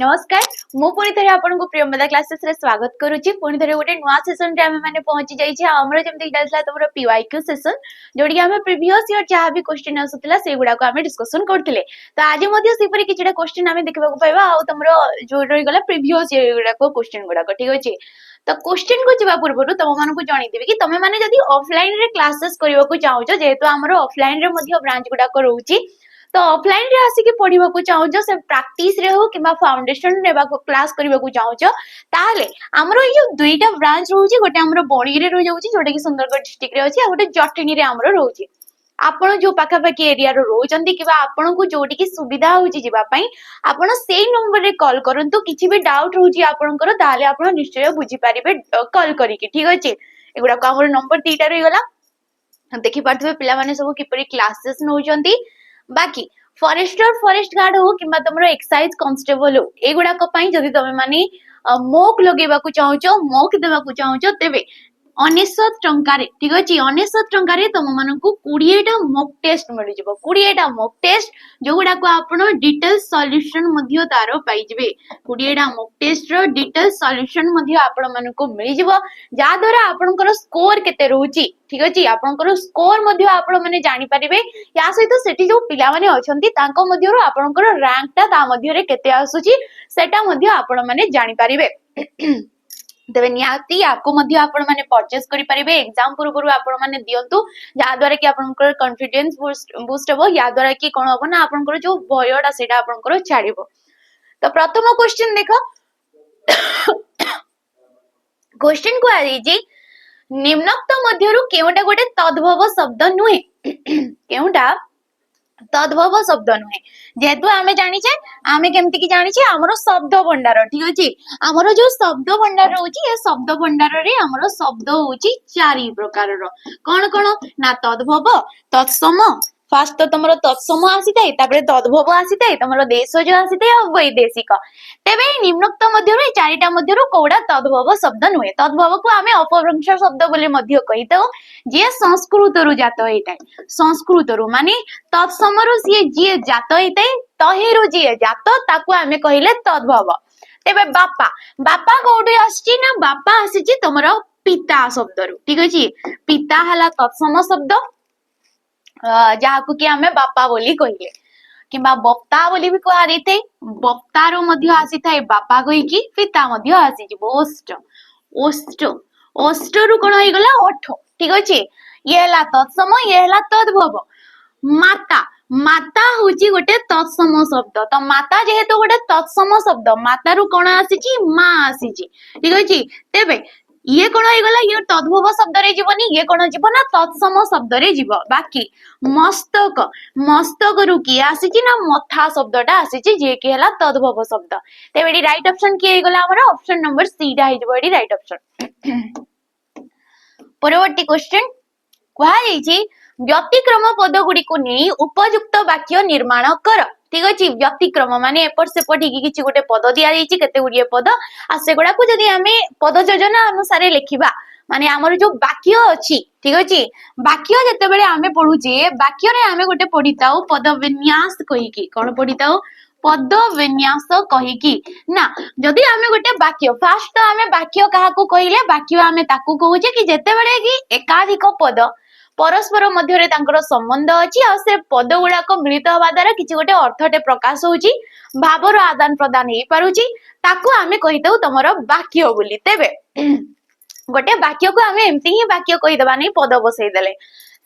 नमस्कार मु पुणी थे आपको प्रियमदा क्लासेस रे स्वागत करुच्ची पुणी थे गोटे नुआ सेशन रे आमे माने पहुंची जाइए हमर जेमति चलता तुम पीवाईक्यू सेशन जोड़ी आम प्रीवियस ईयर जहाँ भी क्वेश्चन आसूला से गुड़ाक आम डिस्कसन करते तो आज सेपरी किसी क्वेश्चन आम देखा पाइबा तुम जो रहीगला प्रीवियस ईयर गुड़ाक क्वेश्चन गुड़ाक ठीक अच्छे तो क्वेश्चन को जवा पूर्व तुम मानक जनईदेवी कि तुम मैंने जब ऑफलाइन रे क्लासेस करने को चाहो जेहेतु आमर ऑफलाइन रे ब्रांच गुड़ाक रोचे तो ऑफलाइन रे आसिक पढ़ा चाहो से प्रैक्टिस रे हो कि फाउंडेशन ने क्लास करने को चाहो ताले आमर ये दुईटा ब्रांच रोचे गोटे आमर बणी रे रही जाऊँगी जोटा कि सुंदरगढ़ डिस्ट्रिक्ट रे अच्छी गोटे जटनी रे आमर रोचे आपण जो पाखापाखि एरिया रोचंती कि आपण को जोटी सुविधा होची जीवा पई आपण सेई नंबर रे कॉल करंतु किछि भी डाउट होची आपनकर ताले आपण निश्चय बुझी पारिबे कॉल करिके ठीक अछि एगुडा को हमर नंबर तीटा रही गला देखि पारथबे पिला माने सब किपरि क्लासेस नउचंती बाकी फॉरेस्ट गार्ड हो किंबा तुमरो एक्साइज कांस्टेबल हो एगुडा को पई जदि तमे माने मोक लगेबा को चाहूचो मोक देबा को चाहूचो तेबे 1900 टंकारे ठीक अछि 1900 टंकारे तुम मानकु 20टा मॉक टेस्ट मिल जिवो 20टा मॉक टेस्ट जोगुडा को आपण डिटेल सॉल्यूशन मध्ये तारो पाइ जिवे 20टा मॉक टेस्ट रो डिटेल सॉल्यूशन मध्ये आपण मानकु मिल जिवो जा द्वारा आपनकर स्कोर केते रहउची ठीक अछि आपनकर स्कोर मध्ये आपण माने जानि परिबे या सहित सेठी जो पिला माने अछंती तांको मध्ये रो आपनकर रैंक ता ता मध्ये रे केते आसुची सेटा मध्ये आपण माने जानि परिबे तेबे नियाती आपको मध्य आपण माने परचेस करि परिबे एग्जाम पूर्व आपण माने दियंतु जा द्वारा कि आपनकर कॉन्फिडेंस बूस्ट हो या द्वारा कि कोन हो ना आपनकर जो भयडा सेटा आपनकर छाड़िबो तो प्रथम क्वेश्चन देखो क्वेश्चन को आइ जे निम्नोक्त मध्यरु केउटा गोटे तद्भव शब्द नुहे केउटा तद्भव शब्द नुहे जेहेतु आमे जानिचे आमे केमति की जानिचे हमरो शब्द भंडार ठीक अछि हमरो जो शब्द भंडार होची ए शब्द भंडार रे हमरो शब्द होची चारि प्रकार रो कोन कोन ना तद्भव तत्सम फास्ट तो तुमरो तत्सम आसीताय तापरे तद्भव आसीताय तुमरो देशज आसीताय आ वैदेशिक तेबे निम्नोक्त मध्यरु चारिटा मध्यरु कोडा तद्भव शब्द नुहे तद्भव को आमे अपभ्रंश शब्द बोले मध्य कहितो जे संस्कृत रु जात होइताय संस्कृत रु माने तत्समरु जे जे जात होइताय तहेरु जे जात ताकू आमे कहिले तद्भव तेबे बापा बापा कोडी आछि ना बापा आछि तुमरो पिता शब्द रु ठीक अछि पिता हला तत्सम शब्द जाहाकु कि आमे बापा बोली कहिले किंबा बप्ता बोली भी कहा देते बप्तारो मध्य आसी थाए बापा कहि कि पिता मध्य आसी जिवो ओष्ट ओष्ट ओष्ट रु कोन होई गला ओठ ठीक अछि ये हला तत्सम ये हला तद्भव माता माता होची गोटे तत्सम शब्द तो माता जेहेतु गोटे तत्सम शब्द माता रु कोन आसी छि मां आसी छि ठीक अछि तेबे ये कोन होई गला ये तद्भव शब्द रे जीवनी ये कोन जीव ना तत्सम शब्द रे जीव बाकी मस्तक मस्तक रु की आसी छि ना मथा शब्दटा आसी छि जे के हला तद्भव शब्द तेबे एडी राइट ऑप्शन की होई गला हमर ऑप्शन नंबर सी डा हे जीव एडी राइट ऑप्शन परवर्ती क्वेश्चन कहा जाई छि व्यतिक्रम पद गुडी को नै उपयुक्त वाक्य निर्माण कर ठीक अछि व्यतिक्रम माने एपर से पठी कि किछि गोटे पद दिया जाई छि केते गुडिए पद आ सेगुडा को जदी हमें पद योजना अनुसार लिखिबा माने हमर जो वाक्य अछि ठीक अछि वाक्य जते बेले हमें पढु जे वाक्य रे हमें गोटे पढिताउ पद विन्यास कहि कि कोन पढिताउ पद विन्यास कहि कि ना जदी हमें गोटे वाक्य फास्ट तो हमें वाक्य काहा को कहिले वाक्य हमें ताकू कहू जे कि जते बेले कि एकाधिक पद परस्पर मध्य तांकर संबंध अछि आ से पद गुडा को मिलित हवा द्वारा किछि गोटे अर्थटे प्रकाश होउची भावर आदान प्रदान हे पारुची ताकू हमें कहितौ तमरो वाक्य बोली तेबे गोटे वाक्य को हमें एमती ही वाक्य कहि दबा नै पद बसै देले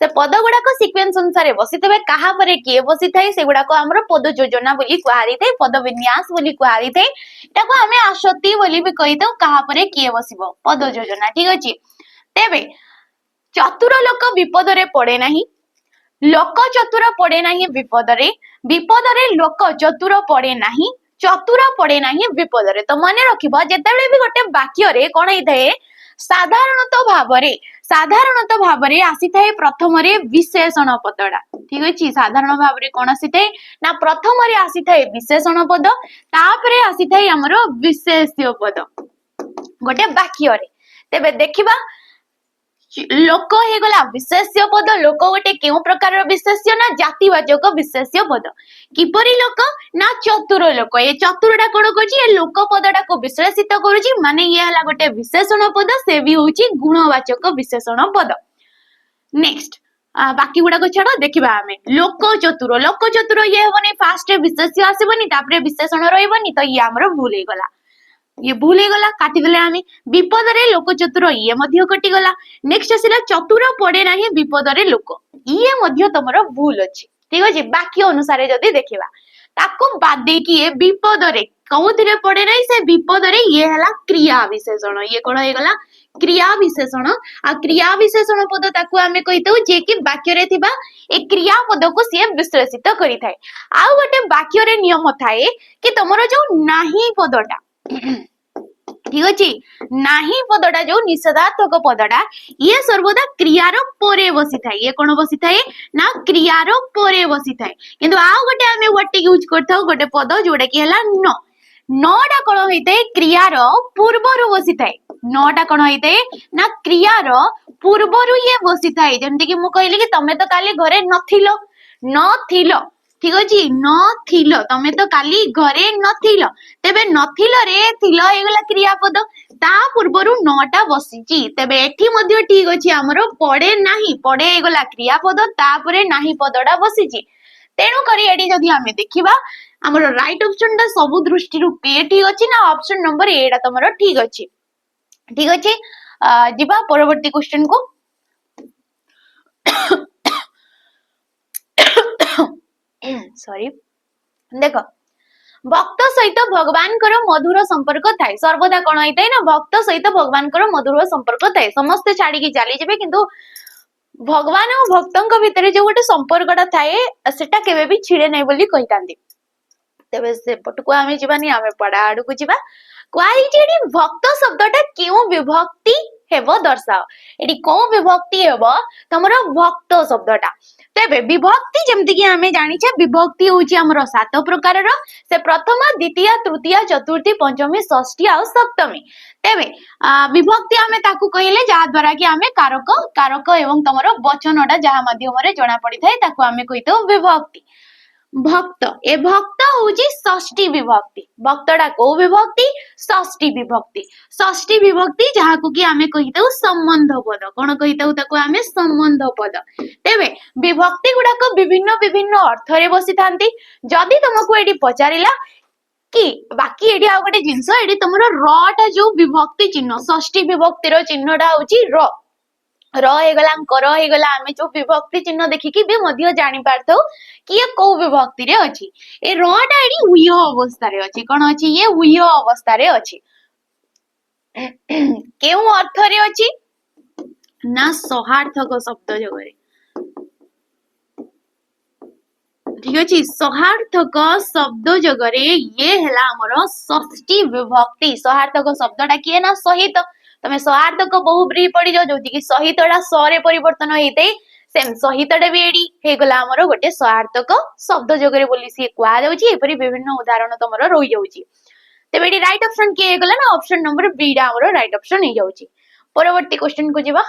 से पद गुडा को सीक्वेंस अनुसार बसितबे कहा परे के बसि थाई से गुडा को हमरो पद योजना बोली कुहारी थाई पद विन्यास बोली कुहारी थाई ताको हमें आशति बोली भी कहितौ कहा परे के बसिबो पद योजना ठीक अछि तेबे चतुर लोक विपद रे पड़े नहीं लोक चतुर पड़े नहीं विपद रे लोक चतुर पड़े नहीं चतुर पड़े नहीं विपद रे तो माने रखिबो जेतेबेले भी गोटे वाक्य रे कोन हिथाए साधारणत भाबरे आसी थाए प्रथम रे विशेषण पदडा ठीक अछि साधारण भाबरे कोन आसी थाए ना प्रथम रे आसी थाए विशेषण पद तापरे आसी थाए हमरो विशेष्य पद गोटे वाक्य रे तेबे देखिबा लोक हे गला विशेष्य पद लोक गोटे केउ प्रकार विशेष्य ना जातिवाचक विशेष्य पद किपरि लोक ना चतुर लोक ये चतुरटा कोन करछि ये लोक पदटा को विश्लेषित करूछि माने ये हला गोटे विशेषण पद से भी होछि गुणवाचक विशेषण पद नेक्स्ट बाकी गुड़ाक छाड़ देखा आम लोक चतुर ये हेनी फास्ट विशेष्य आसबनी तापर विशेषण रही तो ये आमर भूल हो गला ये भूल हो गला काटिदेले आम विपद रे लोक चतुर ये मध्य कटिगला नेक्स्ट आसला चतुर पड़े ना विपद रे लोक ये मध्य तुमर भूल अच्छी ठीक अच्छे बाकी अनुसार जदि देखा ताको बाद देकी विपद रे कौथिरे पड़े ना से विपद रे ये हला क्रिया विशेषण ये कौन हो गला क्रिया विशेषण आ क्रिया विशेषण पद ताकू आमे कहितौ जे कि वाक्य रे थिबा ए क्रिया पद को से विश्लेषित करि थाए आ गोटे वाक्य रे नियम थाए कि तमरो जो नाही पदटा ठीक अछि नाही पदटा जो निषेधार्थक पदटा ये सर्वदा क्रियार परे बसी थाए ये कोन बसी थाए ना क्रियार परे बसी थाए किंतु आ गोटे आमे व्हाट यूज करथौ गोटे पद जोडा कि हला न नटा कौन होता है क्रियार पूर्वर बसी थाए नटा कौन होता है ना क्रियार पूर्वर ये बसी थाए जमती कि मु कहली कि तमे तो काली घरे नथिलो नथिलो ठीक अछि नथिलो तमे तो काली घरे नथिलो तेबे नथिलो रे थिलो एगला क्रियापद ता पूर्वरु नटा बसीची तेबे एठी मध्ये ठीक अछि हमरो पड़े नाही पड़े एगला क्रियापद तापरे नाही पदडा बसीची तेणु करी एडी जदी हमें देखिबा हमरो राइट ऑप्शन टा सब दृष्टि रु पे ठीक अछि ना ऑप्शन नंबर ए टा तमरो ठीक अछि जिबा परवर्ती क्वेश्चन को सॉरी देखो भक्त सहित भगवान कर मधुर संपर्क थाए सर्वदा कोन होइतै ना भक्त सहित भगवान कर मधुर संपर्क थाए समस्त छाड़ी की चली जेबे किंतु भगवान और भक्तों भितर जो गोटे संपर्कटा थाए सेटा केबे भी छिड़े नै बोली कहितांती तेबे से पटको आमे जीवानी आमे पड़ा आडू को जीवा क्वालिटी भक्त शब्दटा केउ विभक्ति हेबो दर्शाओ एडी को विभक्ति हेबो तमरो भक्त शब्दटा तेबे विभक्ति जेमति कि आमे जानि छे विभक्ति होची हमरो सात प्रकार रो से प्रथम द्वितीय तृतीय चतुर्थी पंचमी षष्ठी आ सप्तमी तेबे विभक्ति आमे ताकू कहिले जा द्वारा कि आमे कारक कारक एवं तमरो वचनटा जहा माध्यम रे जणा पड़ी थाए ताकू आमे कहितो विभक्ति भक्त ए भक्त होची षष्ठी विभक्ति भक्तडा को विभक्ति षष्ठी विभक्ति जहा को कि आमे कहितौ संबंध पद कोन कहितौ ताको आमे संबंध पद तेबे विभक्ति गुडा को विभिन्न विभिन्न अर्थ रे बसी थांती जदी तुमको एडी पचारिला कि बाकी एडी आ गोटे जिंस एडी तुमरो र टा जो विभक्ति चिन्ह षष्ठी विभक्ति रो चिन्हटा होची र हेगला कर हेगला आमे जो विभक्ति चिन्ह देखिकी भी मध्य जानि पारथौ कि ये को विभक्ति रे अछि ए रटा एडी उय अवस्था रे अछि कोन अछि ये उय अवस्था रे अछि केउ अर्थ रे अछि ना सहार्थक शब्द जगरे ठीक अछि सहार्थक शब्द जगरे ये हला हमर षष्ठी विभक्ति सहार्थक शब्दटा किए ना सहित तमे सहार्थक बहुब्रीहि पड़ी जाओ जोति कि सहितडा सरे परिवर्तन होइते सेम सहितडा भी एडी हे गला हमरो गोटे सहार्थक शब्द जगरे बोली से कुआ जाउची एपरि विभिन्न उदाहरण तमरो रहि जाउची तेबे एडी राइट ऑप्शन के हे गला ना ऑप्शन नंबर बी डा हमरो राइट ऑप्शन हे जाउची परवर्ती क्वेश्चन को जिबा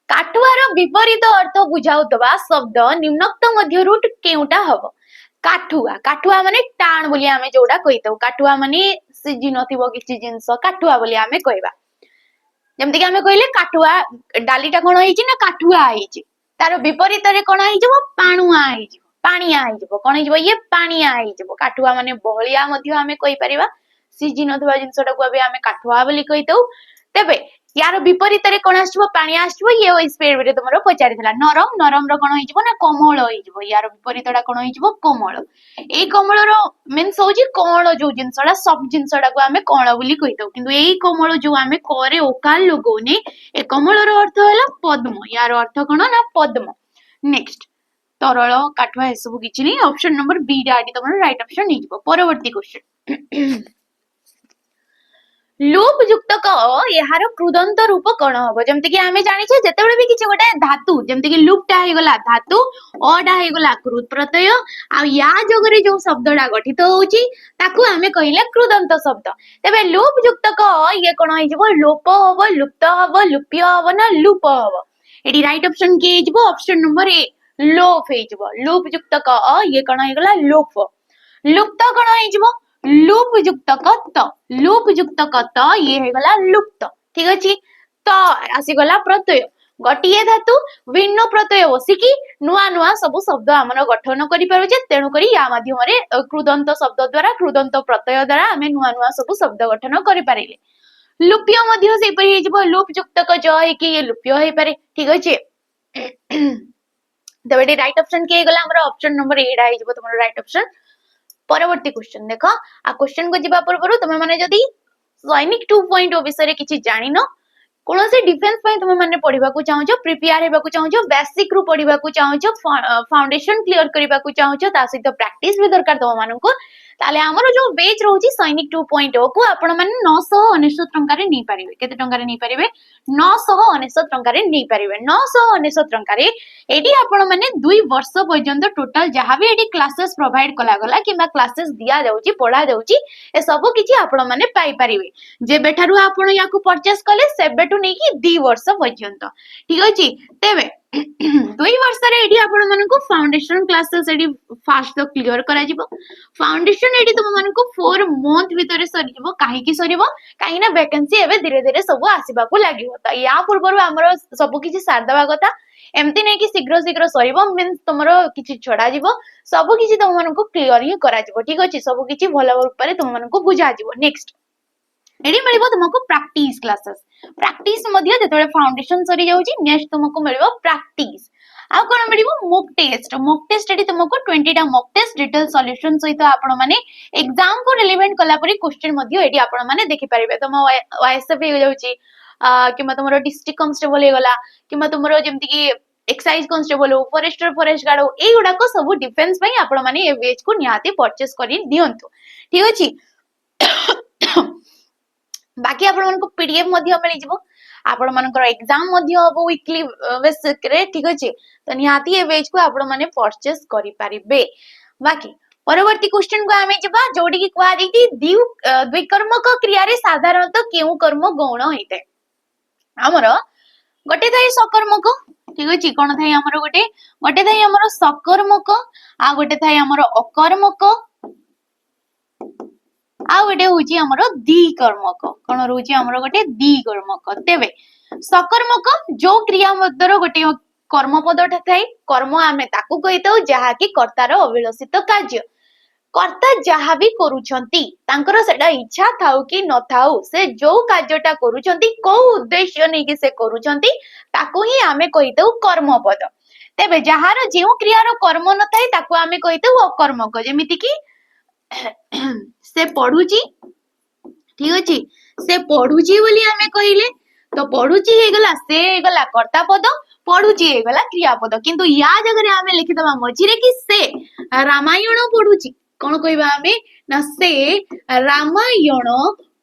काठुआर विपरीत अर्थ बुझाउतबा शब्द निम्नोक्त मध्यरु केउटा हबो काठुआ काठुआ माने टाण बोली आमे जोडा कहितौ काठुआ माने सिजि नथिबो किछि जिंस काठुआ बोली आमे कहबा जेमति कि आमे कहिले काठुआ डालीटा कोन होइछि ना काठुआ आइछि तार विपरीत रे कोन आइजबो पाणुआ आइजबो पानिया आइजबो कोन आइजबो ये पानिया आइजबो काठुआ माने बहलिया मध्य आमे कहि परिबा सिजि नथिबा जिंसटा को आमे काठुआ बोली कहितौ तेबे यार विपरीत रे कोन आछबो पानी आछबो ये ओइ स्पीड रे तमरो पचारितला नरम नरम रो कोन होइजबो ना कोमल होइजबो यार विपरीतडा कोन होइजबो कोमल एई कोमल रो मीन्स होजी कोमल जो जिंसडा सब जिंसडा को आमे कोमल बोली कहितौ किंतु एई कोमल जो आमे करे ओकाल लगोने ए कोमल रो अर्थ होला पद्म यार अर्थ कोन ना पद्म नेक्स्ट तरल काठवा ए सब किछि नै ऑप्शन नंबर बी डा आडी तमरो राइट ऑप्शन हिजबो परवर्ती क्वेश्चन लूप युक्त क यार कृदंत रूप कौन हम जमती कि आमे जानिछे जेतेबेले भी किछि गोटे धातु जमती कि लूपटा हे गला धातु अडा हे गला कृत प्रत्यय आ या जगरे जो शब्दडा गठित होउची ताकू आमे कहिले कृदंत शब्द तेबे लूप युक्त क ये कोन हे जबो लोप हबो लुप्त हबो लुप्य हबो ना लूप हबो एडी राइट ऑप्शन के हे जबो ऑप्शन नंबर ए लोप हे जबो लूप युक्त क ये कोन हे गला लोप लुप्त कोन हे जबो लूप युक्त कत लूप युक्त कत ये हे गला लुप्त ठीक अछि त आसी गला प्रत्यय गटिए धातु भिन्न प्रत्यय बसिकी नुआ नुआ सब शब्द आमर गठन करि पारुजे तेणु करी या माध्यम रे कृदंत शब्द द्वारा कृदंत प्रत्यय द्वारा आमे नुआ नुआ सब शब्द गठन करि पारिले लुप्य मध्य से परि हे जबो लूप युक्त क ज हे कि ये लुप्य हे पारे ठीक अछि तबेडी राइट ऑप्शन के गला हमर ऑप्शन नंबर 8 हे जबो तुमरो राइट ऑप्शन परवर्ती क्वेश्चन देख आ क्वेश्चन को जीवा पूर्व तुम माने जदि सैनिक 2.0 विषय किछि जानिन कौन से डिफेंस पे तुम माने पढ़िबा को चाहछो प्रिपेयर हेबा को चाहछो बेसिक रु पढ़िबा को चाहछो फाउंडेशन क्लियर करबा को चाहछो ता सहित प्रैक्टिस भी दरकार तुम माननको ताले हमरो जो बेच रहउची सैनिक 2.0 को आपण माने 999 टंका रे नै परिबे केते टंका रे नै परिबे 999 टंका रे नै परिबे 999 टंका रे एडी आपण माने 2 वर्ष पर्यंत टोटल जहां भी एडी क्लासेस प्रोवाइड कला गला किबा क्लासेस दिया जाउची पढा जाउची ए सब किछि आपण माने पाई परिबे जे बेठारु आपण याकू परचेस कले सेबेटू नै कि 2 वर्ष पर्यंत ठीक अछि तेबे 2 वर्ष रे एडी आपण मानको फाउंडेशन क्लासेस एडी फास्ट तो क्लियर करा जिवो फाउंडेशन एडी तुम मानको 4 मंथ भीतर सरी जिवो काहे कि सरीबो काहे ना वैकेंसी एबे धीरे धीरे सब आसीबा को लागिवो त या पूर्वरु हमरो सब किछि सार दबा कथा एमती नै कि शीघ्र शीघ्र सरीबो मींस तुमरो किछि छोडा जिवो सब किछि तुम मानको क्लियर ही करा जिवो ठीक अछि सब किछि भलो ऊपर तुम मानको बुझा जिवो नेक्स्ट एडी मिलिबो तुमको प्रैक्टिस क्लासेस प्रैक्टिस मध्ये जेतबे फाउंडेशन सरी जाउची नेक्स्ट तुमको मिलिबो प्रैक्टिस आ कोन मिलिबो मॉक टेस्ट एडी तुमको 20 टा मॉक टेस्ट डिटेल सॉल्यूशन सहित आपण माने एग्जाम को रिलेवेंट कला परी क्वेश्चन मध्ये एडी आपण माने देखि परिबे तुम ओएसएफ हे जाउची किमा तुमरो डिस्ट्रिक्ट कांस्टेबल हे गला किमा तुमरो जेमति कि एक्साइज कांस्टेबल हो फॉरेस्ट गार्ड हो ए गुडा को सब डिफेंस पई आपण माने ए वेज को निहाती परचेस करी दियंतु ठीक अछि बाकी आपण मानको पीडीएफ मध्ये मिलि जिवो आपण मानकर एग्जाम मध्ये हबो वीकली बेसिक रे ठीक अछि त निहाती ए वेज को आपण माने परचेस करि परिबे बाकी परवर्ती क्वेश्चन को आमे जबा जोडी की क्वा देती द्विकर्मक क्रिया रे साधारणतः केउ कर्म गौण होइते हमर गोटे थाई सकर्मक ठीक अछि कोन थाई हमर गोटे थाई हमर सकर्मक आ गोटे थाई हमर अकर्मक आ गोटे होची हमरो द्विकर्मक कोन रहउची हमरो गोटे द्विकर्मक तेबे सकर्मक जो क्रिया मध्यर गोटे कर्म पदटा थाई कर्म आमे ताकू कहितौ जहा कि कर्तार अविलसित कार्य कर्ता जहा भी करूछंती तांकर सेडा इच्छा थाउ कि न थाउ से जो कार्यटा करूछंती को उद्देश्य नै कि से करूछंती ताकू ही आमे कहितौ कर्म पद तेबे जहार जेउ क्रियार कर्म न थाई ताकू आमे कहितौ अकर्मक जेमिति कि से पढुची ठीक अछि से पढुची बोली आमे कहिले तो पढुची हे गला से हे गला कर्ता पद पढुची हे गला क्रियापद किंतु या जगह रे आमे लिखि दबा मझिरे कि से रामायण पढुची कोन कहबा आमे ना से रामायण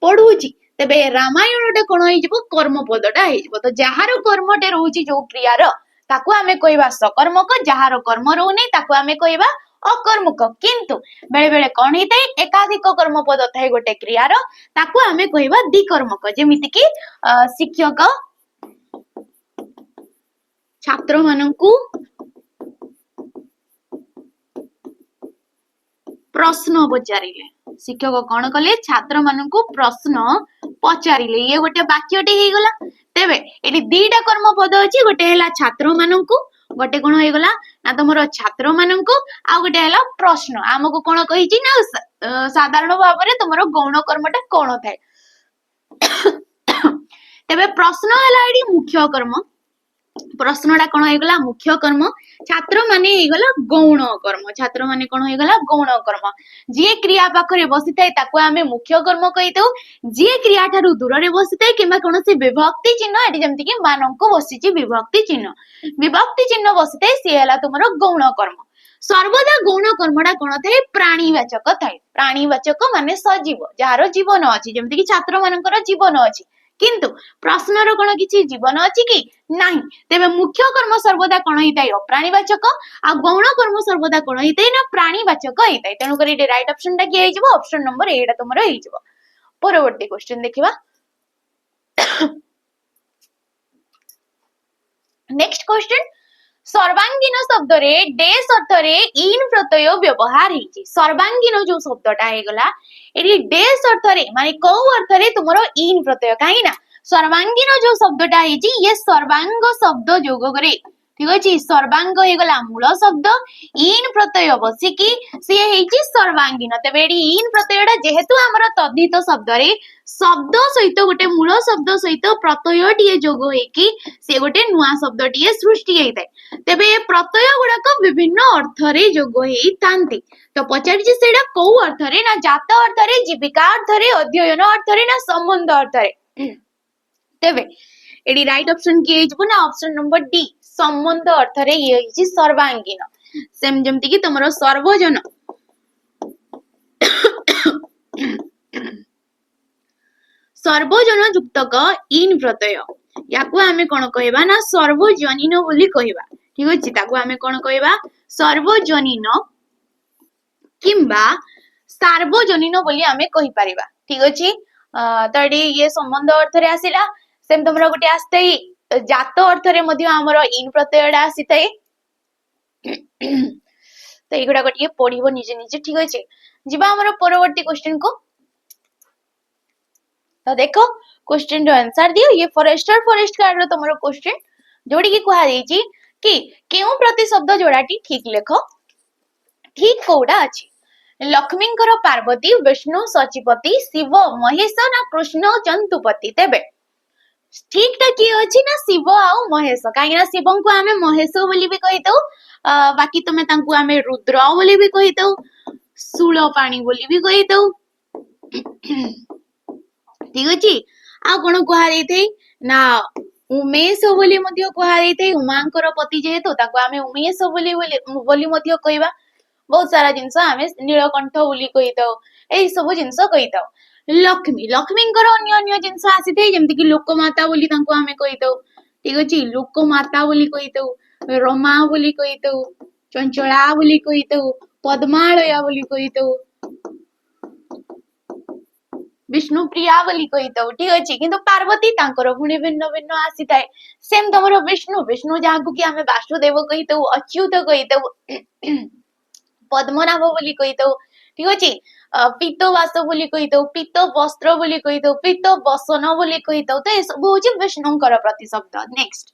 पढुची तबे रामायणटा कोन होई जबो कर्म पदटा हे जबो तो जहार कर्मटे रहउची जो क्रियार ताकू आमे कहबा सकर्मक जहार कर्म रहउनी ताकू आमे कहबा अकर्मक किंतु बेले बेले कोन हेतै एकाधिक कर्म पद थाई गोटे क्रियार ताकू आमे कहबा द्विकर्मक जेमिति कि शिक्षक छात्र मानकू प्रश्न पचारिले शिक्षक कोन कले छात्र मानकू प्रश्न पचारिले ये गोटे वाक्यटी हे गला तेबे एटी दीटा कर्म पद अछि गोटे हैला छात्र मानकू गोटे कोन हे गला ना तमरो छात्र मानकू आ गोटे हैला प्रश्न हमकू कोन कहिछि ना साधारण भाव रे तमरो गौण कर्मटा कोन थाए तेबे प्रश्न हैला एडी मुख्य कर्म प्रश्नटा कोन हे गला मुख्य कर्म छात्र माने हे गला गौण कर्म छात्र माने कोन हे गला गौण कर्म जे क्रिया पाखरे बसिताय ताको आमे मुख्य कर्म कहितौ जे क्रिया थारु दूर रे बसिताय किबा कोनोसी विभक्ति चिन्ह एटी जेमति कि मानंको बसिची विभक्ति चिन्ह बसिताय से हला तुमरो गौण कर्म सर्वदा गौण कर्मटा कौन थाए प्राणीवाचक थाए प्राणीवाचक माने सजीव जार जीवन अछि जेमति कि छात्र मानकर जीवन अछि किंतु प्रश्नर कौन किछि जीवन अछि कि नाही तेबे मुख्य कर्म सर्वदा कौन हिताय अप्राणीवाचक आ गौण कर्म सर्वदा कौन हिताय ना प्राणीवाचक हिताय तेनु करी राइट ऑप्शन टा कि हिजबो ऑप्शन नंबर ए टा तुमरो हिजबो परवर्ती क्वेश्चन देखिबा नेक्स्ट क्वेश्चन सर्वांगीन शब्द रे डेस अर्थ रे इन प्रत्यय व्यवहार हिची सर्वांगीन जो शब्दटा हे गला एडी डेस अर्थ रे माने को अर्थ रे तुमरो इन प्रत्यय काहे ना सर्वांगीन जो शब्दटा हिची ये सर्वांग शब्द जोग करे ठीक अछि सर्वांग हे गला मूल शब्द इन प्रत्यय बसिकी से हेची सर्वांगीन तबे एडी इन प्रत्ययटा जेहेतु हमर तद्धित शब्द रे शब्द सहित गोटे मूल शब्द सहित प्रत्यय टिए जोग हेकी से गोटे नुआ शब्द टिए सृष्टि हेइताय तेबे ए प्रत्यय गुड़ाक विभिन्न अर्थ रे जोग हेइतांती तो पचारिछि सेडा को अर्थ रे ना जात अर्थ रे जीविका अर्थ रे अध्ययन अर्थ रे ना संबंध अर्थ रे तेबे एडी राइट ऑप्शन की हेइजबो ना ऑप्शन नंबर डी संबंध अर्थ रे ये हेइछि सर्वांगीन सेम जेमति कि तमरो सर्वजन सर्वजन युक्तक इन प्रत्यय याकू आमे कोन कहबा ना सर्वजनीन बोली कहबा ठीक अछि ताकू आमे कोन कहबा सर्वजनीन किंबा सार्वजनीन बोली आमे कहि परिबा ठीक अछि तो ये संबंध अर्थ रे आसिला सेम तमरा गोटे आस्ते जात अर्थ रे मध्ये हमर इन प्रत्ययडा आसितै तो एगुडा गोटे पढिबो निजे निजे ठीक अछि जिबा हमर परवर्ती क्वेश्चन को तो देखो क्वेश्चन रो आंसर दियो ये फॉरेस्ट कार्ड रो तमरो क्वेश्चन जोडी की कहा देछि कि केउ प्रतिशब्द जोड़ाटी ठीक लेखो ठीक कोडा अछि लक्ष्मींकर पार्वती विष्णु सचिपति शिव महेश ना कृष्ण जंतुपति तेबे ठीक टा की अछि ना शिव आ महेश काहे ना शिवं को हमें महेश बोली भी कहितौ बाकी तमे तांको हमें रुद्र बोली भी कहितौ सूळ पानी बोली भी कहितौ ठीक अछि आ कोन कहा देथै ना उमेश बोली मध्य कहा देथै उमांकर पति जेहेतु ताको हमें उमेश बोली मध्य कहबा बहुत सारा जिंस हमें नीलकंठ बोली कहितौ एई सब जिंस कहितौ लक्ष्मींकर अन्य अन्य जिंस आसीथै जेमति कि लोकमाता बोली तांको हमें कहितौ ठीक अछि लोकमाता बोली कहितौ रमा बोली कहितौ चंचला बोली कहितौ पद्मालया बोली कहितौ विष्णुप्रिया बोली कहितौ ठीक अछि किंतु पार्वती तांकर गुणी भिन्न भिन्न आसीथाय सेम तमरो विष्णु जाहाकु कि हमें वासुदेव कहितौ अच्युत कहितौ पद्मनाभ बोली कहितौ ठीक अछि पीतो वास बोली कहितौ पीतो वस्त्र बोली कहितौ पीतो वसन बोली कहितौ तो ए सब होछि विष्णुंकर प्रतिशब्द नेक्स्ट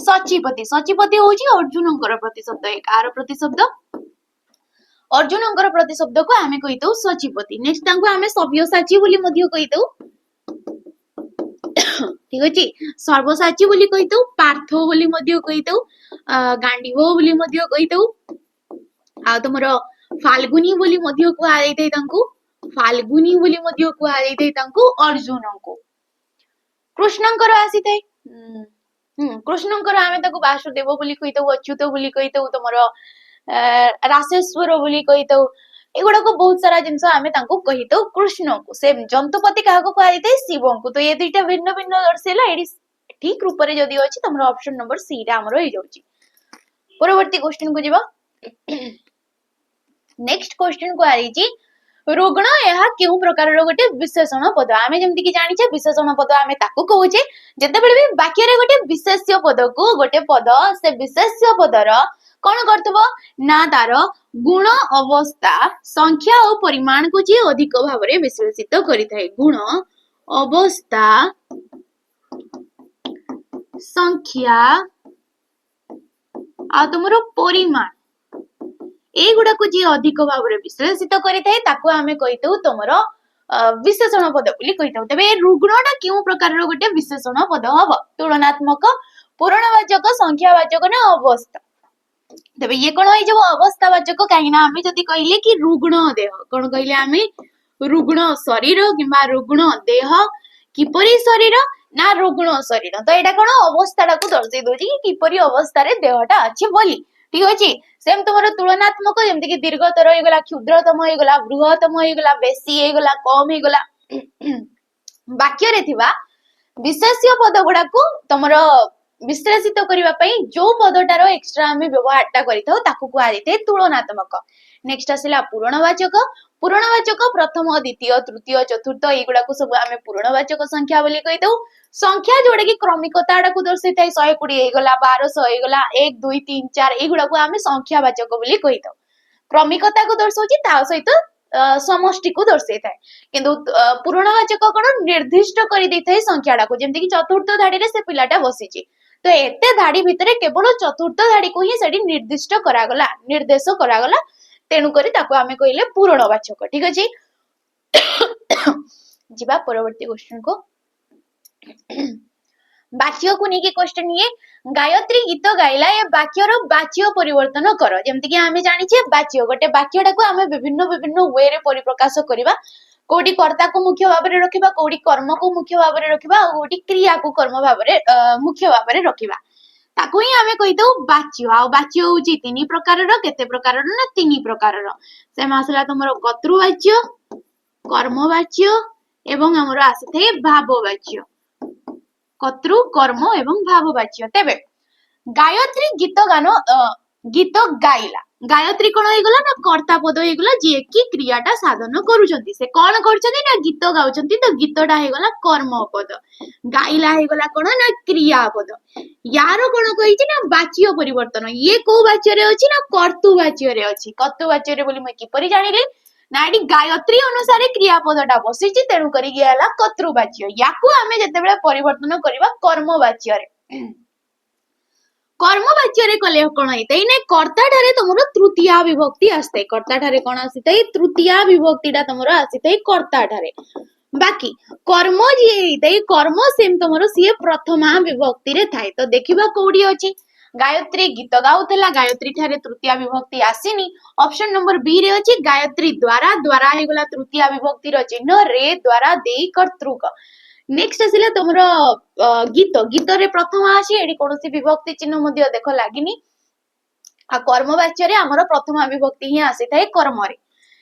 सचिपति होछि अर्जुनंकर प्रतिशब्द एकार प्रतिशब्द अर्जुनंकर प्रतिशब्द को हमें कहितौ सचिपति नेक्स्ट तांको हमें सव्यसाची बोली मध्य कहितौ ठीक अछि सर्वसाची बोली कहितौ पार्थ बोली मध्य कहितौ गांडीव बोली मध्य कहितौ आ तमरो फाल्गुनी बोली मध्य को आ जाइतै तांको फाल्गुनी बोली मध्य को आ जाइतै तांको अर्जुनंको कृष्णंकर आसीतै कृष्णंकर हमें ताको वासुदेव बोली कहितौ अच्युत बोली कहितौ तमरो राशेश्वर बोली कहितौ एगुडा को बहुत सारा जिंस हमें तांको कहितौ कृष्ण को सेम जंतुपति काहा को कहा जाइतै शिवं को तो ये दुईटा भिन्न भिन्न दर्शेला एडी ठीक रूप रे जदी अछि तमरो ऑप्शन नंबर सी रा हमरो हे जाउची परवर्ती क्वेश्चन को जिबा नेक्स्ट क्वेश्चन को आइछि रुग्ण यह केउ प्रकार रो गोटे विशेषण पद आमे जेमति कि जानि छै विशेषण पद आमे ताकू कहू छै जते बेले भी वाक्य रे गोटे विशेष्य पद को गोटे पद से विशेष्य पदर कोन करथबो ना तार गुण अवस्था संख्या और परिमाण को जे अधिक भाव रे विश्लेषित करिथाय गुण अवस्था संख्या आ तुमरो परिमाण ए गुडा को जे अधिक भाव रे विश्लेषित करिथाय ताको हमें कहितौ तुमरो विशेषण पद बोली कहितौ तबे रुग्णटा केउ प्रकार रो गोटे विशेषण पद हबो तुलनात्मक पूर्णवाचक संख्यावाचक ना अवस्था तबे ये कोन होई जब अवस्थावाचक काहिना हमें जदी कहिले कि रुग्ण देह कोन कहिले हमें रुग्ण शरीर किबा रुग्ण देह किपरि शरीर ना रुग्ण शरीर तो एटा कोन अवस्थाटा को दर्शाइ दोजी कि किपरि अवस्था रे देहटा अछि बोली ठीक अच्छे सेम तुम तुलनात्मक जमती कि दीर्घतर होगला क्षुद्रतम होगला बृहत्तम होगला बेसी होगला कम होगला वाक्य रे थिबा विशेष्य पद गुड़ा को तुमर विश्लेषित करबा पई जो पदटार एक्स्ट्रा आमे व्यवहारटा करिथौ ताकू कुआ जैते तुलनात्मक। नेक्स्ट आसिला पूर्णवाचक। पूर्णवाचक प्रथम द्वितीय तृतीय चतुर्थ एगुड़ा को सब आमे पूर्णवाचक संख्या बोली कहिथौ। संख्या जोड़े कि क्रमिकताटा को दर्शाइथाय 120 हेगला 1200 हेगला 1 2 3 4 एगुड़ा को आमे संख्यावाचक बोली कहिथौ। क्रमिकता को दर्शाउची ता सहित समष्टि को दर्शाइथाय किंतु पूर्णवाचक कोन निर्दिष्ट करि दैथाय संख्याटा को जेमति कि चतुर्थ धाड़ी रे से पिलाटा बसिची तो एते धाड़ी भितरे केवल चतुर्थ धाड़ी को ही सेठी निर्दिष्ट करागला निर्देश करागला तेणु करी ताको आमे कहिले पूर्णवाचक। ठीक अछि जिबा परवर्ती क्वेश्चन को वाच्य को नेकी क्वेश्चन ये गायत्री गीत गाइला या वाक्यर वाच्य परिवर्तन कर जेमति कि आमे जानि छे वाच्य गोटे वाक्यटा को आमे विभिन्न विभिन्न वे रे परिप्रकाश करिबा कोडी कर्ता को मुख्य भाव में रखिबा कोडी कर्म को मुख्य भाव में रखिबा और कोडी क्रिया को कर्म भाव में मुख्य भाव में रखिबा ताको ही आमे कहितो वाच्य आ वाच्य होची तीन प्रकार रो केते प्रकार रो ना तीन प्रकार रो से मासला तमरो कर्तृवाच्य कर्मवाच्य एवं हमरो आसीथे भाववाच्य कर्तृ कर्म एवं भाववाच्य। तेबे गायत्री गीत गाइला गायत्री कोन होइगला ना कर्ता पद होइगला जे कि क्रियाटा साधन करूचंती से कोन करचंती ना गीत गाउचंती तो गीतटा होइगला कर्म पद गाइला होइगला कोन ना क्रिया पद यारो कोन कहिछि ना वाच्य परिवर्तन ये को वाच्य रे अछि ना कर्तु वाच्य रे अछि कर्तु वाच्य रे बोली म किपरि जानिले ना एडी गायत्री अनुसार क्रिया पदटा बसिछि तेनु करी गेला कर्तृ वाच्य याकू आमे जते बेले परिवर्तन करिबा कर्म वाच्य रे कर्मवाच्य रे कले कोन होइतै ने कर्ता ठारे तमरो तृतीया विभक्ति आस्ते कर्ता ठारे कोन आसितै तृतीया विभक्तिटा तमरो आसितै कर्ता ठारे बाकी कर्म जे होइतै कर्म सेम तमरो सिए प्रथमा विभक्ति रे थाय तो देखिबा कोडी अछि गायत्री गीत गाउतला गायत्री ठारे तृतीया विभक्ति आसीनी ऑप्शन नंबर बी रे अछि गायत्री द्वारा द्वारा हेगला तृतीया विभक्ति रो चिन्ह रे द्वारा देई कर्तृक। नेक्स्ट आसिला तमरो गीत गीत रे प्रथम आसी एडी कोनोसी विभक्ति चिन्ह मध्ये देखो लागिनी आ कर्मवाच्य रे हमरो प्रथम विभक्ति ही आसी थाए कर्म रे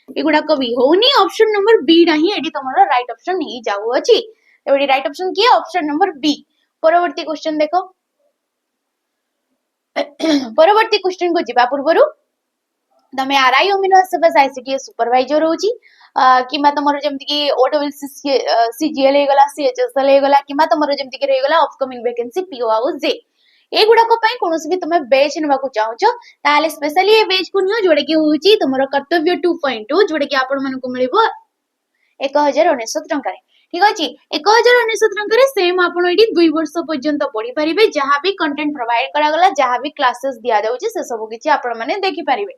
एगुडा को भी होनी ऑप्शन नंबर बी नाही एडी तमरो राइट ऑप्शन ही जाऊ अछि एडी राइट ऑप्शन की ऑप्शन नंबर बी। परवर्ती क्वेश्चन देखो परवर्ती क्वेश्चन को जिबा पूर्वरु तमे RI amino SFS ICT supervisor होची किमा तमरो जेमति कि ओडब्ल्यूसी सीजीएल हेगला सीएचएसएल हेगला किमा तमरो जेमति कि Regala upcoming vacancy PO house जे एगुडा को पई कोनोसी भी तमे बैच नबा को चाहछो ताले स्पेशली ए बैच को नियो जोडे कि होची तमरो कर्तव्य 2.2 जोडे कि आपण मन को मिलिबो 1099 टंका रे। ठीक अछि 1099 टंका रे सेम आपण एडी 2 वर्ष पर्यंत पढी परिबे जहां भी कंटेंट प्रोवाइड करा गला जहां भी क्लासेस दिया जाउची से सब किछि आपण माने देखि परिबे।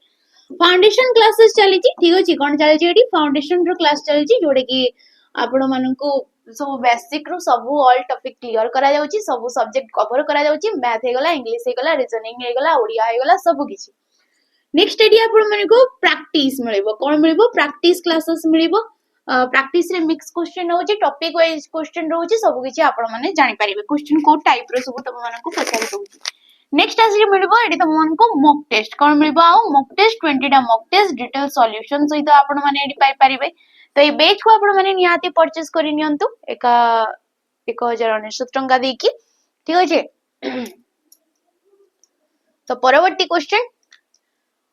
फाउंडेशन क्लासेस चली ठीक अछि कोन चली एडी फाउंडेशन रो क्लास चली जोडे कि आपण माननको सब बेसिक रो सब ऑल टॉपिक क्लियर करा जाउची सब सब्जेक्ट कवर करा जाउची मैथ हेगला इंग्लिश हेगला रीजनिंग हेगला ओडिया हेगला सब किछि। नेक्स्ट एडी आपण मानको प्रैक्टिस मिलिबो कोन मिलिबो प्रैक्टिस क्लासेस मिलिबो प्रैक्टिस रे मिक्स क्वेश्चन होची टॉपिक वाइज क्वेश्चन रहउची सब किछि आपण माने जानि परिबे क्वेश्चन को टाइप रो सब तम मानको पचारि दउची। नेक्स्ट आसी मिलिबो एडी तम मानको मॉक टेस्ट कोन मिलिबो आ मॉक टेस्ट 20 टा मॉक टेस्ट डिटेल सॉल्यूशन सहित आपण माने एडी पाइ परिबे तो ए बैच को आपण माने निहाती परचेस करि नियंतु 1099 टंका देकी। ठीक अछि तो परवर्ती क्वेश्चन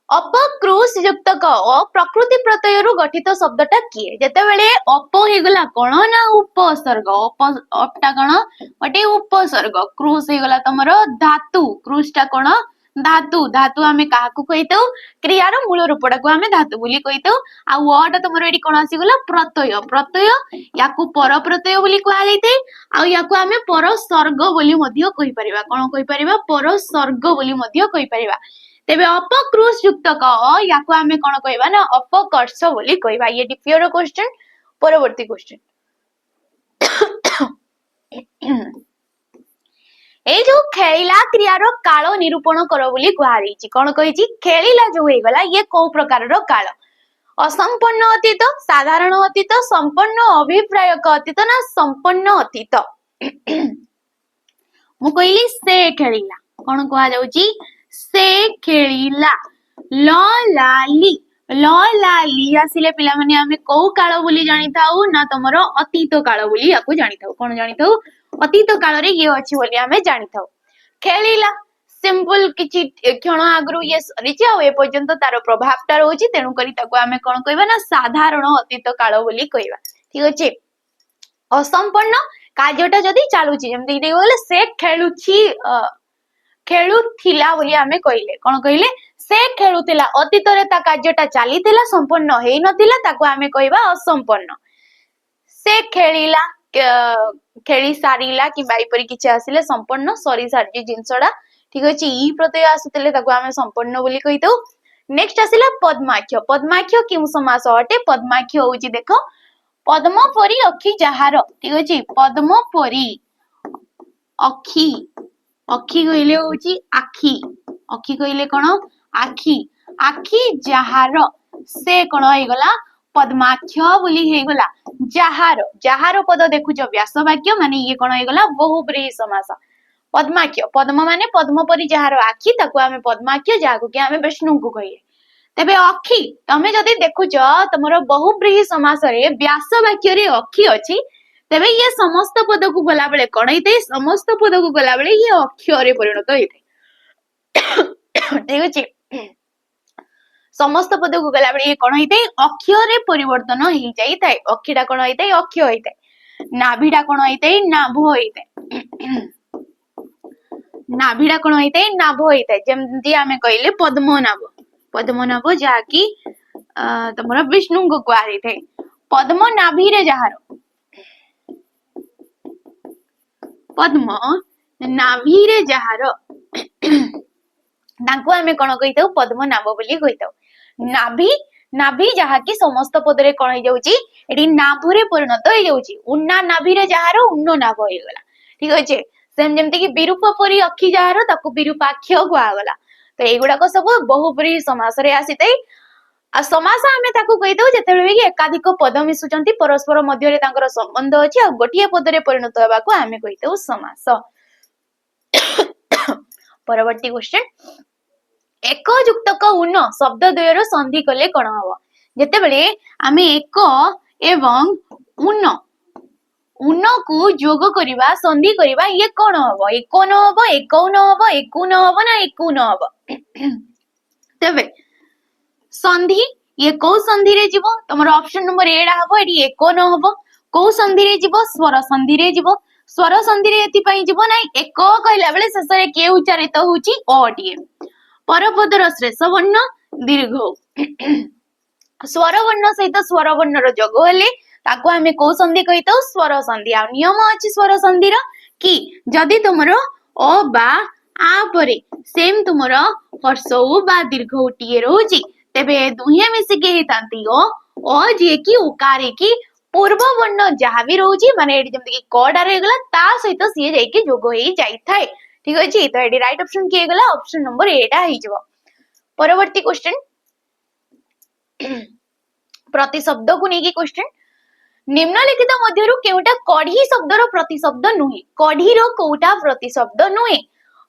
अपक्रुश युक्त क प्रकृति प्रत्यय रु गठित शब्दटा किए जेते बेले अप हेगला कोन ना उपसर्ग अपटा कोन ओटे उपसर्ग क्रुश हेगला तमरो धातु क्रुशटा कोन धातु धातु आमे काहा को कहितौ क्रिया रो मूल रूपटा को आमे धातु बोली कहितौ आ वर्ड तमरो एडी कोन आसी गला प्रत्यय प्रत्यय याकू पर प्रत्यय बोली कहला जायते आ याकू आमे पर सर्ग बोली मध्य कहि परिबा कोन कहि परिबा पर सर्ग बोली मध्य कहि परिबा। तेबे अपक्रुश युक्त क याकू आमे कोन कहबा ना अपकर्ष बोली कहबा। ये डिफियर क्वेश्चन परवर्ती क्वेश्चन ए जो खेलिला क्रिया रो काल निरूपण कर बोली कहा दैछि कोन कहिछि खेलिला जो हे गला ये को प्रकार रो काल असंपन्न अतीत साधारण अतीत संपन्न अभिप्रायक अतीत ना संपन्न अतीत मु कहली से खेलिला कोन कहआ जाउछि से खेलिला ल लाली ल लाली आसिले पिला माने आमे को काल बोली जानि थाउ ना तमरो अतीत काल बोली याकू जानि थाउ कोन जानि थाउ अतीत काल रे ये अछि बोली आमे जानि थाउ खेलिला सिंपल किछि क्षण आगरु ये सरिछि आ ए पर्यंत तार प्रभावटा रहउछि तेनु करी ताको आमे कोन कहबा ना साधारण अतीत काल बोली कहबा ठीक अछि असंपूर्ण कार्यटा जदी चालुछि जेमति बोले से खेलुछि खेलुथिला बोली आमे कहले कोन कहले से खेलुथिला अतीत रे ता कार्यटा चालीथिला संपूर्ण हेइ नथिला ताको आमे कहबा असंपूर्ण से खेलिला खेली सारिला कि बाई परी किछि आसिले संपूर्ण सरी सारजी जिंसडा ठीक अछि ई प्रत्यय आसुतले ताको आमे संपूर्ण बोली कहितौ नेक्स्ट आसिला पद्माक्ष पद्माक्ष किउ समास अटे पद्माक्ष होउची देखो पद्म परी अखी जहार ठीक अछि पद्म परी अखी अखी कहले होउची आखी अखी कहले कोन आखी आखी जहार से कोन होई गला पद्माक्ष बोली हे गला जहार जहार पद देखुछ व्यास वाक्य माने ये कोन होई गला बहुब्रीहि समास पद्माक्ष पद्म माने पद्म परी जहार आखी ताको आमे पद्माक्ष जाको कि आमे विष्णु को कहिए तेबे अखी तमे जदी देखुछ तमरो बहुब्रीहि समास रे व्यास वाक्य रे अखी अछि तेबे ये समस्त पद को गला बेले कोन होइते समस्त पद को गला बेले ये अक्षरे परिणत होइते ठीक अछि समस्त पद को गला बेले ये कोन होइते अक्षरे परिवर्तन होई जाई थाए अखीडा कोन होइते अक्ष होइते नाभिडा कोन होइते नाभ होइते नाभिडा कोन होइते नाभ होइते जेमति आमे कहले पद्मनाभ जाकी तमरा विष्णु को क्वारी थे पद्म नाभि रे जहार पद्म नाभि रे जहार तांको आमे कोन कहितौ पद्मनाभ बोली कहितौ नाभि नाभि जहा कि समस्त पद रे कोन हो जाउची एडी नाभ रे परिणत हो जाउची उन्ना नाभि रे जहार उन्नो नाभ होई गला ठीक अछि सेम जेमति कि विरूप परी अखी जहार ताको विरूपाक्ष कुआ गला तो एगुडा को सब बहुब्रीहि समास रे आसीतै आ समास आमे ताको कहिदौ जेतेबेले कि एकाधिक पद मिसुचंती परस्पर मध्य रे तांकर संबंध अछि आ गोटिए पद रे परिणत हेबा को आमे कहिदौ समास परवर्ती क्वेश्चन एक युक्तक उन शब्द द्वयर संधि कले कोन हबो जेतेबेले आमे एक एवं उन को जोग करिबा संधि करिबा ये कोन हबो एकोन हबो एकौन हबो एकुन हबो ना एकुन हबो तेबे संधि ये को संधि रे जीवो तमरो ऑप्शन नंबर ए डा हबो एडी एकोन हबो को संधि रे जीवो स्वर संधि रे जीवो स्वर संधि रे एति पई जीवो नै एक कहला बेले शेषरे के उच्चारित होउची ओडीए परपदर श्रेष वर्ण दीर्घ स्वर वर्ण सहित स्वर वर्ण रो जोग हेले ताको आमे को संधि कहितौ स्वर संधि आ नियम अछि स्वर संधि रो कि जदी तुमरो अ बा आ परे सेम तुमरो हर्षौ बा दीर्घ टीए रहउची तेबे दुहे मिसी के हितांती ओ जे कि उकारे की पूर्व वर्ण जहा भी रहउची माने एडी जेमति कि कोडा रे गला ता सहित सिए जाई के जोग होई जाई थाए ठीक अछि तो एडी राइट ऑप्शन के गला ऑप्शन नंबर ए टा ही जबो परवर्ती क्वेश्चन प्रतिशब्द को नेकी क्वेश्चन निम्नलिखित मध्यरु केउटा कढ़ी शब्दर प्रतिशब्द नुहे कढ़ी रो कोउटा प्रतिशब्द नुहे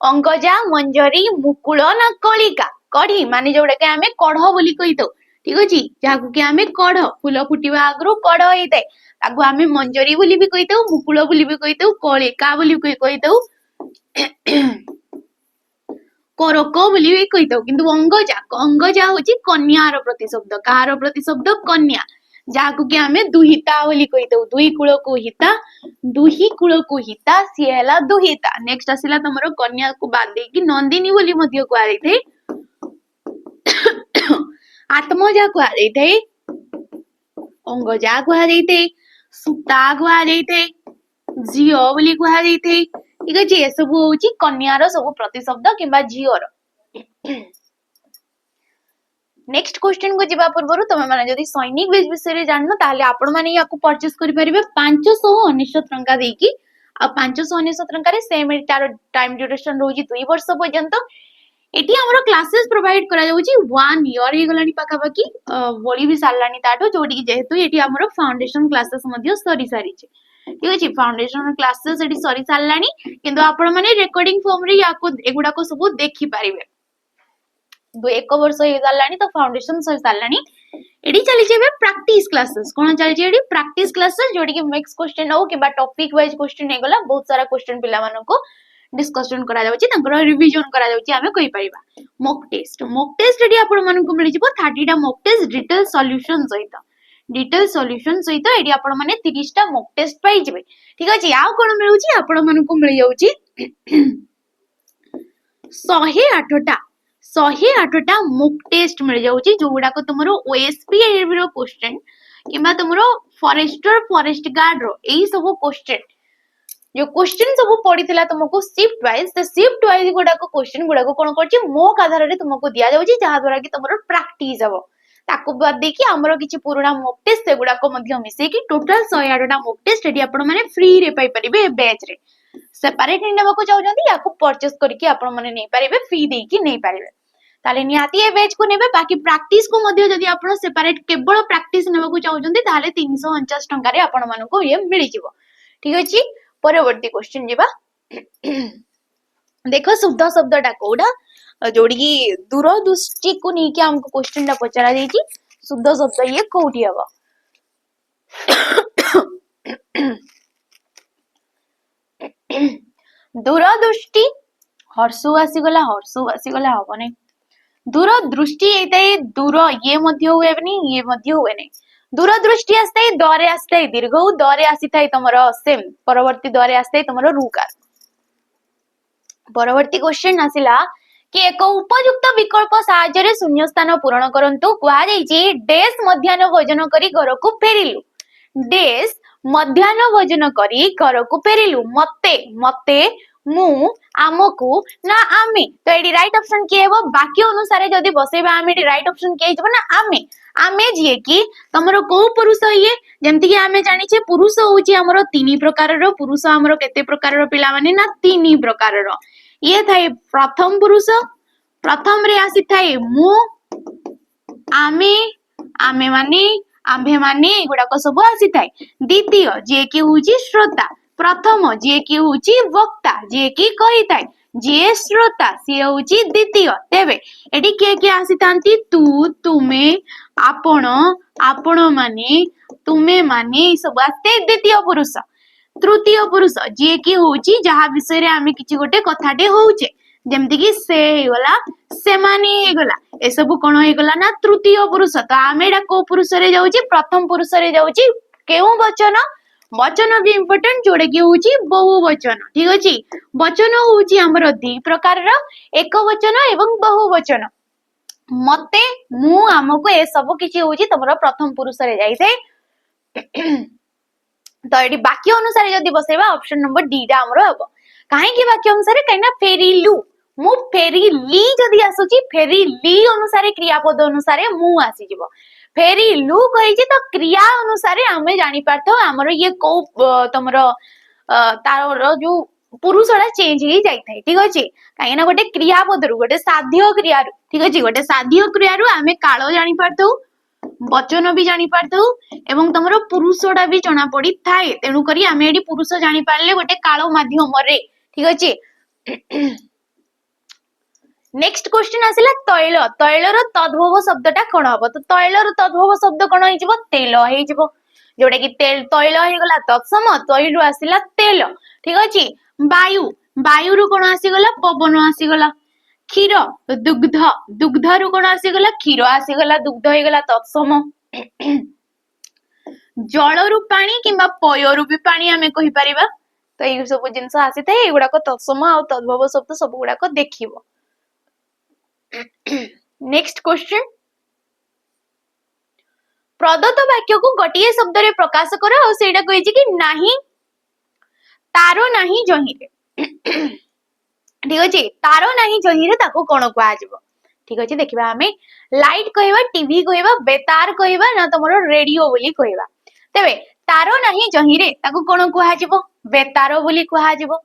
अंगजा मंजरी मुकुल ना कलिका कढ़ी माने जोडा के आमे कढ़ बोली कहितो ठीक अछि जाकु के आमे कढ़ फूल फुटिबा आगरो कढ़ हेइते ताकु आमे मंजरी बोली भी कहितो मुकुल बोली भी कहितो कलिका बोली कहितो करक बोली भी कहितो किंतु अंगजा होची कन्यार प्रतिशब्द कार प्रतिशब्द कन्या जाकु के आमे दुहिता बोली कहितो दुई कुल को हिता सी हैला दुहिता नेक्स्ट आसिला तमरो कन्या को बाद दे कि नंदिनी बोली मध्य को आइ थे आत्मजा को आइ थे अंगजा को आइ थे सुता को आइ थे जियो बोली को आइ थे ठीक अछि ए सब होची कन्यार सब प्रतिशब्द किबा जियोर नेक्स्ट क्वेश्चन को जिबा पूर्वरु तमे माने जदी सैनिक बेस विषय रे जाननो ताले आपण माने याकू परचेस करि परिबे 599 टंका देकी आ 599 टंका रे सेम तार टाइम ड्यूरेशन रोजी 2 वर्ष पर्यंत एटी हमरो क्लासेस प्रोवाइड करा जाउची 1 ईयर हे गलानी पाखा बाकी बोली भी सारलानी ताटो जोडी जेहेतु एटी हमरो फाउंडेशन क्लासेस मध्ये सरी सारी छे ठीक अछि फाउंडेशन क्लासेस एटी सरी सारलानी किंतु आपण माने रिकॉर्डिंग फॉर्म रे याकू एगुडा को सब देखि परिबे एक वर्ष हो सारानी तो फाउंडेशन सर सारानी एडी चली जेबे प्रैक्टिस क्लासेस कोन चली जेडी प्रैक्टिस क्लासेस जोडी कि मिक्स क्वेश्चन हो कि बा टॉपिक वाइज क्वेश्चन हे गला बहुत सारा क्वेश्चन पिला मानको को डिस्कशन करा जाउची तंकर रिवीजन करा जाउची हमें कहि परिबा मॉक टेस्ट एडी आपण मानको मिलि जिवो 30 टा मॉक टेस्ट डिटेल सॉल्यूशन सहित एडी आपण माने 30 टा मॉक टेस्ट पाई जिवे ठीक अछि आ कोन मिलुची आपण मानको मिलि जाउची 108 टा मॉक टेस्ट मिल जाउची जो गुडा को तुमरो ओएसपी रो क्वेश्चन किबा तुमरो फॉरेस्ट गार्ड रो एई सब क्वेश्चन जो क्वेश्चन सब पडिथिला तुमको शिफ्ट वाइज गुडा को क्वेश्चन गुडा को कोन करची मॉक आधार रे तुमको दिया जाउची जहा द्वारा कि तुमरो प्रैक्टिस हबो ताको बाद देखि हमरो किछि पुराना मॉक टेस्ट से गुडा को मध्य मिसे कि टोटल 108 टा मॉक टेस्ट एडी आपण माने फ्री रे पाई परिबे बैच रे सेपरेट नेबा को चाहउजंती याको परचेस करके आपण माने नै परिबे फ्री देई कि नै परिबे ताले निहाती ए बैच को नेबे बाकी प्रैक्टिस को मध्य जदी आपण सेपरेट केवल प्रैक्टिस नेबा को चाहउजंती ताले 349 टंका रे आपण मानको ये मिलि जिवो ठीक अछि परवर्ती क्वेश्चन जिबा देखो शुद्ध शब्दटा कोडा जोडी दूरदृष्टि को नै कि हमको क्वेश्चन टा पचरा देछि शुद्ध शब्द ये कोठी हबो दूरदृष्टि हर्षु आसीगला हबो नै दूरदृष्टि एताई दूर ये मध्य हुए नै दूरदृष्टि आस्ते दरे आस्ते दीर्घ दरे आसीथाय तमरो सेम परवर्ती दरे आस्ते तमरो रुकार परवर्ती क्वेश्चन आसिला कि एक उपयुक्त विकल्प साहाय्य रे शून्य स्थान पूरण करंतु कुआ जाईची डेस मध्याह्न भोजन करी घर को फेरिलु डेस मध्याह्न भोजन करी घर को फेरिलु मते मु आमको ना आमे तो एडी राइट ऑप्शन के हेबो वाक्य अनुसार जदी बसेबा आमे एडी राइट ऑप्शन के हेजबो ना आमे जे कि तमरो को पुरुष ये जेमति कि आमे जानि छे पुरुष होउची हमरो तीन प्रकार रो पुरुष हमरो केते प्रकार रो पिला माने ना तीन प्रकार रो ये थाए प्रथम पुरुष प्रथम रे आसी थाए मु आमे माने आम्भे माने एगुडा को सब आसी थाए द्वितीय जे कि होउची श्रोता प्रथम जे कि होउची वक्ता जे कि कहि थाए जे श्रोता से होउची द्वितीय तेबे एडी के आसी थांती तू तुमे आपण माने तुमे माने सब आस्ते द्वितीय पुरुष तृतीय पुरुष जे कि होउची जहा विषय रे आमे किछि गोटे कथाटे होउचे जेमति कि से हेगला से माने हेगला ए सब कोन हेगला ना तृतीय पुरुष तो आमेडा को पुरुष रे जाउची प्रथम पुरुष रे जाउची केउ वचन भी इम्पोर्टेंट जोड़े कि होउची बहुवचन ठीक अछि वचन होउची हमरो दी प्रकार रो एक वचन एवं बहुवचन मते मु हमको ए सब किछि होउची तमरो प्रथम पुरुष रे जाई थे तो एडी वाक्य अनुसार जदी बसेबा ऑप्शन नंबर डी टा हमरो हबो काहे कि वाक्य अनुसार कहिना फेरिलु मु फेरिली जदी आसुची फेरिली अनुसार क्रियापद अनुसार मु आसी जिवो फेरिलु कहिछि तो क्रिया अनुसार हमें जानि पारथो हमरो ये को तमरो तार जो पुरुषडा चेंज ही जाई थाई ठीक अछि काहेना गोटे क्रियापद रु गोटे साध्य क्रिया रु ठीक अछि गोटे साध्य क्रिया रु हमें कालो जानि पारथो वचन भी जानि पारथौ एवं तमरो पुरुषडा भी जणा पड़ी थाए तेनु करी हमें एडी पुरुष जानि पारले गोटे कालो माध्यम रे ठीक अछि नेक्स्ट क्वेश्चन आसिला तैलर तद्भव शब्दटा कोन हबो तो तैलर तद्भव शब्द कोन होई जिवो तेल होई जिवो जोडा कि तैल हे गला तत्सम तैलु आसिला तेल ठीक अछि वायु रु कोन आसी गला पवन आसी गला क्षीर दुग्ध रु कोन आसी गला क्षीर आसी गला दुग्ध हे गला तत्सम जल रु पानी किबा पय रु भी पानी हमें कहि परिबा तो ए सब जिंस आसी थाए एगुडा को तत्सम आ तद्भव शब्द सब गुडा को देखिबो नेक्स्ट क्वेश्चन प्रदत्त वाक्य को गोटिए शब्द रे प्रकाश करो और सेटा कहिछि कि नाही तारो नाही जही रे ठीक अछि तारो नाही जही रे ताको कोन को आजिबो ठीक अछि देखिबा हमें लाइट कहबा टीवी कहबा बेतार कहबा ना तमरो रेडियो बोली कहबा तेबे तारो नाही जही रे ताको कोन को आजिबो बेतार बोली को आजिबो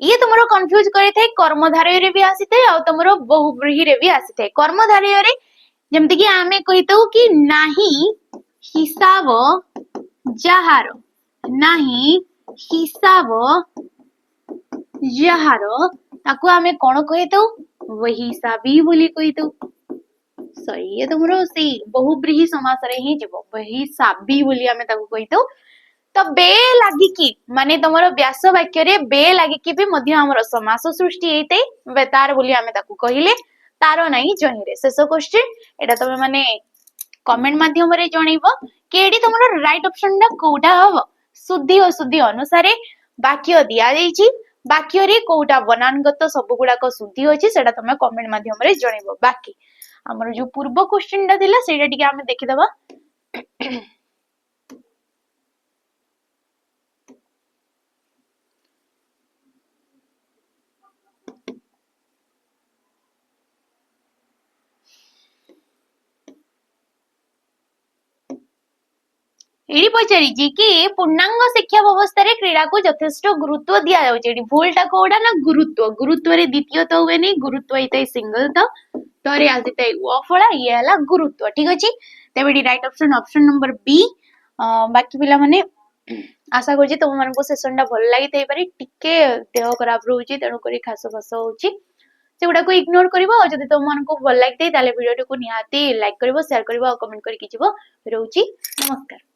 ये तुमरो कंफ्यूज करे थे कर्मधारय रे भी आसी थे और तुमरो बहुव्रीहि रे भी आसी थे कर्मधारय रे जेमति कि आमे कहितौ कि नाही हिसाब जहार नाही हिसाब जहार ताको आमे कोन कहितौ वही साबी बोली कही तो सॉरी ये तुमरो से बहुब्रीहि समास रे ही जीवो वही साबी बोली आमे ताको कही तो बे लागिकी माने तमरो व्यास वाक्य रे बे लागिकी भी मध्य हमर समास सृष्टि हेते बेतार बोली आमे ताको कहिले तार नाही जहिरे शेष क्वेश्चन एटा तमे माने कमेंट माध्यम रे जणैबो केडी तमरो राइट ऑप्शन डा कोउटा हबो शुद्धि अशुद्धि अनुसार वाक्य दिया जाईची वाक्य रे कोउटा बनानगत सब गुडा को शुद्धि अछि सेटा तमे कमेंट माध्यम रे जणैबो बाकी हमर जो पूर्व क्वेश्चन डा थिला सेटा टिके आमे देखिदबा एडी पचारिची कि पूर्णांग शिक्षा व्यवस्था रे क्रीड़ा को यथेष्ट गुरुत्व दिया जाउची एडी भूलटा कोडा ना गुरुत्व गुरुत्व रे द्वितीय तो हुए नहीं गुरुत्व इते सिंगल तो रे आजिते व फळा ये हला गुरुत्व ठीक अछि तेबेडी right option option number B बाकी पिला माने आशा करछि तुम मानको सेशन टा भल लागि तै पारे टिके देह खराब रहउची तणु करी खास खास होउची सेगुडा को इग्नोर करिवो और जदि तुम मानको भल लागि तै ताले वीडियो को निहाती लाइक करिवो शेयर करिवो और कमेंट करि किछिवो रहउची नमस्कार।